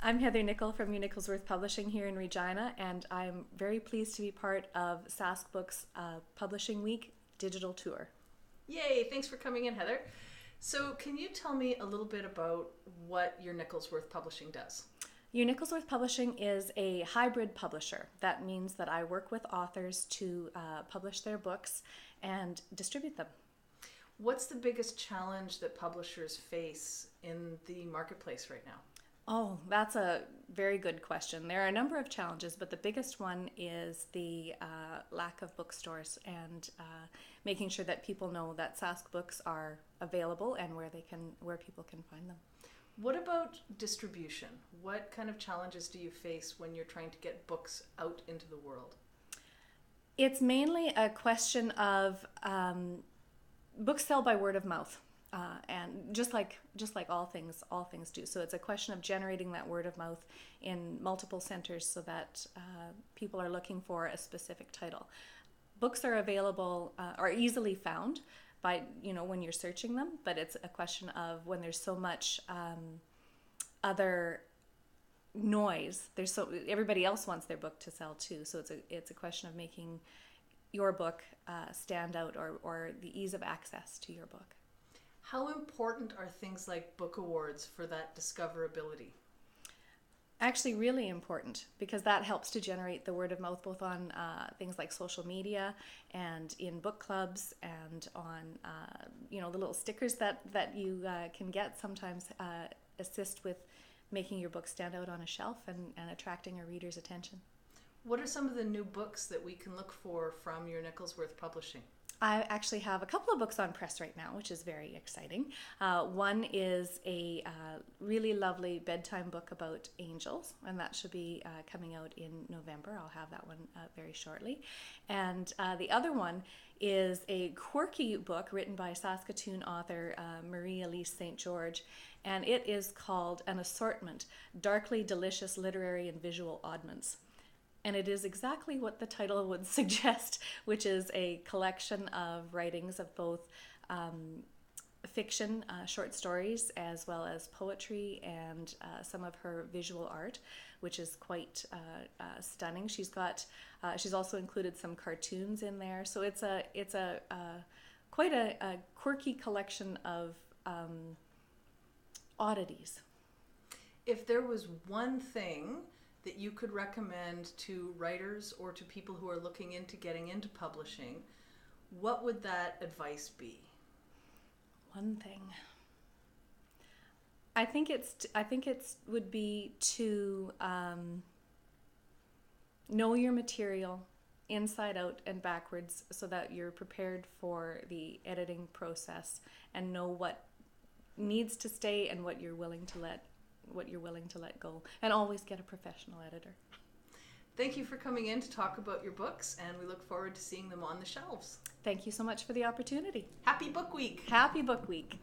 I'm Heather Nicol from Nicholsworth Publishing here in Regina, and I'm very pleased to be part of SaskBooks Publishing Week Digital Tour. Yay, thanks for coming in, Heather. So can you tell me a little bit about what your Nicholsworth Publishing does? Your Nicholsworth Publishing is a hybrid publisher. That means that I work with authors to publish their books and distribute them. What's the biggest challenge that publishers face in the marketplace right now? Oh, that's a very good question. There are a number of challenges, but the biggest one is the lack of bookstores and making sure that people know that SaskBooks are available and where people can find them. What about distribution? What kind of challenges do you face when you're trying to get books out into the world? It's mainly a question of books sell by word of mouth. And just like all things do. So it's a question of generating that word of mouth in multiple centers so that people are looking for a specific title. Books are available, are easily found by, when you're searching them, but it's a question of when there's so much other noise, everybody else wants their book to sell too. So it's a question of making your book stand out or the ease of access to your book. How important are things like book awards for that discoverability? Actually, really important, because that helps to generate the word of mouth both on things like social media and in book clubs and on the little stickers that you can get sometimes assist with making your book stand out on a shelf and attracting a reader's attention. What are some of the new books that we can look for from your Nicholsworth Publishing? I actually have a couple of books on press right now, which is very exciting. One is a really lovely bedtime book about angels, and that should be coming out in November. I'll have that one very shortly. And the other one is a quirky book written by Saskatchewan author Marie-Elise St. George, and it is called An Assortment, Darkly Delicious Literary and Visual Oddments. And it is exactly what the title would suggest, which is a collection of writings of both fiction, short stories, as well as poetry and some of her visual art, which is quite stunning. She's also included some cartoons in there, so it's quite a quirky collection of oddities. If there was one thing that you could recommend to writers or to people who are looking into getting into publishing, what would that advice be? One thing. I think it would be to know your material inside out and backwards so that you're prepared for the editing process and know what needs to stay and what you're willing to let go, and always get a professional editor. Thank you for coming in to talk about your books, and we look forward to seeing them on the shelves. Thank you so much for the opportunity. Happy Book Week! Happy Book Week!